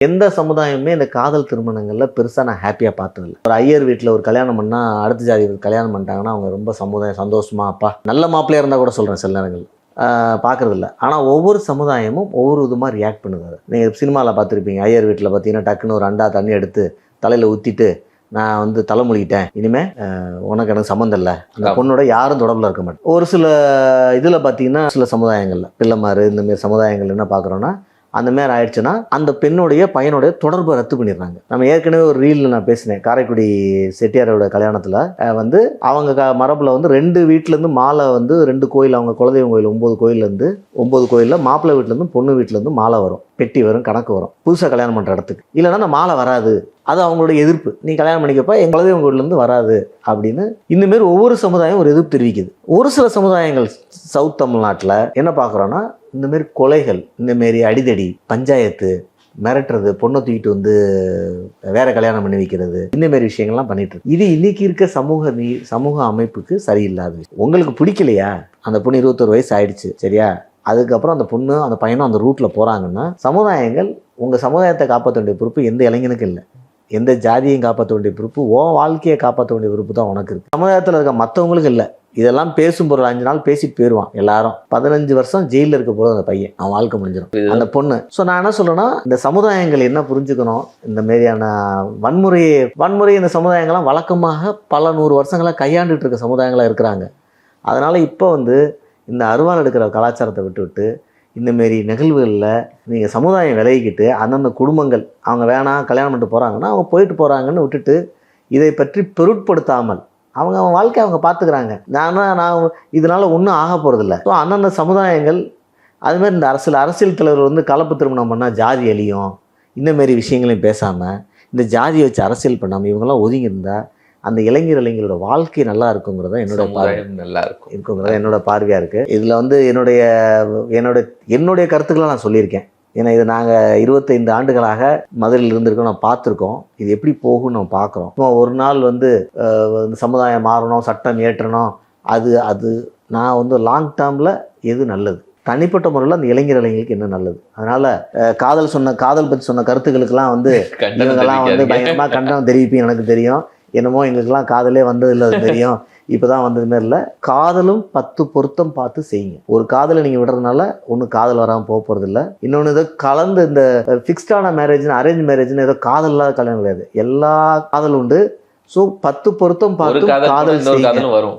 எந்த சமுதாயமே இந்த காதல் திருமணங்கள்ல பெருசா நான் ஹாப்பியா பார்த்ததில்ல. ஒரு ஐயர் வீட்டில் ஒரு கல்யாணம் பண்ணா அடுத்த ஜாதி கல்யாணம் பண்ணிட்டாங்கன்னா அவங்க ரொம்ப சந்தோஷமா அப்பா நல்ல மாப்பிள்ளையா இருந்தா கூட சொல்றேன் சில நேரங்கள் பார்க்கறது இல்லை. ஆனால் ஒவ்வொரு சமுதாயமும் ஒவ்வொரு விதமாக ரியாக்ட் பண்ணுது. அதை நீங்கள் சினிமாவில் பார்த்துருப்பீங்க. ஐயர் வீட்டில் பார்த்தீங்கன்னா டக்குன்னு ஒரு அண்டா தண்ணி எடுத்து தலையில் ஊற்றிட்டு நான் வந்து தலைமொழிகிட்டேன், இனிமேல் உனக்கு எனக்கு சம்மந்தம் இல்லை, அந்த பொண்ணோட யாரும் தொடர்பில் இருக்க மாட்டேன். ஒரு சில இதில் பார்த்தீங்கன்னா சில சமுதாயங்களில் பிள்ளைமாரு இந்தமாரி சமுதாயங்கள் என்ன பார்க்குறோன்னா அந்த மாதிரி ஆயிடுச்சுன்னா அந்த பெண்ணுடைய பையனுடைய தொடர்பை ரத்து பண்ணிடுறாங்க. நம்ம ஏற்கனவே ஒரு ரீலில் நான் பேசினேன். காரைக்குடி செட்டியாரோட கல்யாணத்தில் வந்து அவங்க மரபில் வந்து 2 வீட்டிலேருந்து மாலை வந்து 2 கோயில், அவங்க குலதெய்வம் கோயில் 9 கோயிலேருந்து 9 கோயிலில் மாப்பிள்ளை வீட்டிலேருந்து பொண்ணு வீட்டிலேருந்து மாலை வரும், பெட்டி வரும், கணக்கு வரும். புதுசாக கல்யாணம் பண்ணுற இடத்துக்கு இல்லைன்னா அந்த மாலை வராது, அது அவங்களோட எதிர்ப்பு. நீ கல்யாணம் பண்ணிக்கப்பா எங்கள் குலதெய்வம் கோயிலேருந்து வராது அப்படின்னு இந்தமாரி ஒவ்வொரு சமுதாயம் ஒரு எதிர்ப்பு தெரிவிக்குது. ஒரு சில சமுதாயங்கள் சவுத் தமிழ்நாட்டில் என்ன பார்க்குறோன்னா இந்தமாரி கொலைகள், இந்தமாரி அடிதடி, பஞ்சாயத்து, மிரட்டுறது, பொண்ணை தூக்கிட்டு வந்து வேற கல்யாணம் பண்ணி வைக்கிறது, இந்தமாரி விஷயங்கள்லாம் பண்ணிட்டு இருக்கு. இது இன்னைக்கு இருக்க சமூக அமைப்புக்கு சரியில்லாத விஷயம். உங்களுக்கு பிடிக்கலையா, அந்த பொண்ணு 21 வயசு ஆயிடுச்சு சரியா, அதுக்கப்புறம் அந்த பொண்ணு அந்த பையனும் அந்த ரூட்டில் போகிறாங்கன்னா சமுதாயங்கள் உங்கள் சமுதாயத்தை காப்பாற்ற வேண்டிய பொறுப்பு எந்த இளைஞனுக்கும் இல்லை. எந்த ஜாதியையும் காப்பாற்ற வேண்டிய பொறுப்பு, வாழ்க்கையை காப்பாற்ற வேண்டிய பொறுப்பு தான் உனக்கு இருக்குது. சமுதாயத்தில் இருக்க மற்றவங்களுக்கு இல்லை. இதெல்லாம் பேசும் ஒரு 5 நாள் பேசிட்டு போயிடுவான் எல்லாரும். 15 வருஷம் ஜெயிலில் இருக்க போகிறது அந்த பையன், அவன் வாழ்க்கை முடிஞ்சிடும், அந்த பொண்ணு. ஸோ நான் என்ன சொல்றேன்னா இந்த சமுதாயங்கள் என்ன புரிஞ்சுக்கணும், இந்த மாதிரியான வன்முறை இந்த சமுதாயங்கள்லாம் வழக்கமாக பல 100 வருஷங்களாக கையாண்டுட்டு இருக்க சமுதாயங்களாக இருக்கிறாங்க. அதனால் இப்போ வந்து இந்த அருவாள் எடுக்கிற கலாச்சாரத்தை விட்டுவிட்டு இந்தமாரி நிகழ்வுகளில் நீங்கள் சமுதாயம் விலகிக்கிட்டு அந்தந்த குடும்பங்கள் அவங்க வேணாம் கல்யாணம் பண்ணிட்டு போகிறாங்கன்னா அவங்க போயிட்டு போகிறாங்கன்னு விட்டுட்டு இதை பற்றி பொருட்படுத்தாமல் அவங்க வாழ்க்கையை அவங்க பார்த்துக்கிறாங்க. நான் இதனால் ஒன்றும் ஆக போகிறதில்ல. ஸோ அந்தந்த சமுதாயங்கள் அதுமாதிரி இந்த அரசியல் தலைவர் வந்து கலப்பு திருமணம் பண்ணால் ஜாதி அழியும், இந்தமாரி விஷயங்களையும் பேசாமல் இந்த ஜாதியை வச்சு அரசியல் பண்ணாமல் இவங்கெல்லாம் ஒதுங்கியிருந்தா அந்த இளைஞர்களோட வாழ்க்கை நல்லா இருக்குங்கிறத என்னோட பார்வையாக இருக்குது. இதில் வந்து என்னுடைய கருத்துக்களை நான் சொல்லியிருக்கேன். ஏன்னா இது நாங்கள் 25 ஆண்டுகளாக மதுரையில் இருந்திருக்கோம், நான் பார்த்துருக்கோம். இது எப்படி போகும்னு நம்ம பார்க்குறோம். ஒரு நாள் வந்து சமுதாயம் மாறணும், சட்டம் ஏற்றணும், அது நான் வந்து லாங் டேர்மில் எது நல்லது, தனிப்பட்ட முறையில் அந்த இளைஞர்களுக்கு என்ன நல்லது. அதனால் காதல் பற்றி சொன்ன கருத்துக்களுக்கெல்லாம் வந்து இவங்கெல்லாம் வந்து பயங்கரமாக கண்டனம் தெரிவிப்பீங்க, எனக்கு தெரியும். என்னமோ எங்களுக்கெல்லாம் காதலே வந்ததில்லை, அது தெரியும், இப்போ தான் வந்தது மாரி இல்லை. காதலும் 10 பொருத்தம் பார்த்து செய்யுங்க. ஒரு காதலை நீங்கள் விடுறதுனால ஒன்றும் காதல் வராமல் போக போகிறதில்ல. இன்னொன்று ஏதோ கலந்து இந்த ஃபிக்ஸ்டான மேரேஜ்னு அரேஞ்ச் மேரேஜ்னு ஏதோ காதல் இல்லாத கல்யாணம் கிடையாது, எல்லா காதல் உண்டு. ஸோ 10 பொருத்தம் பார்த்து காதல் வரும்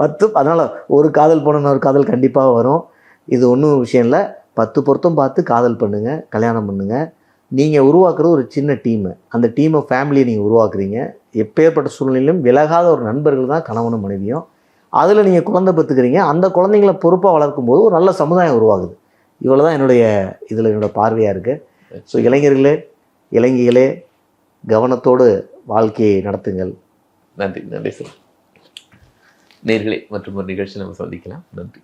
10. அதனால் ஒரு காதல் போன ஒரு காதல் கண்டிப்பாக வரும். இது ஒன்றும் விஷயம் இல்லை. 10 பொருத்தம் பார்த்து காதல் பண்ணுங்கள், கல்யாணம் பண்ணுங்கள். நீங்கள் உருவாக்குறது ஒரு சின்ன டீமு, அந்த டீமை ஃபேமிலியை நீங்கள் உருவாக்குறீங்க. எப்பேற்பட்ட சூழ்நிலையிலும் விலகாத ஒரு நண்பர்கள் தான் கணவனும் மனைவியும். அதில் நீங்கள் குழந்தை பெற்றுக்கிறீங்க. அந்த குழந்தைங்களை பொறுப்பாக வளர்க்கும் போது ஒரு நல்ல சமுதாயம் உருவாகுது. இவ்வளோ தான் என்னோட பார்வையாக இருக்குது. ஸோ இளைஞர்களே கவனத்தோடு வாழ்க்கையை நடத்துங்கள். நன்றி சார். நேயர்களே மற்றும் ஒரு நிகழ்ச்சி நம்ம சந்திக்கலாம். நன்றி.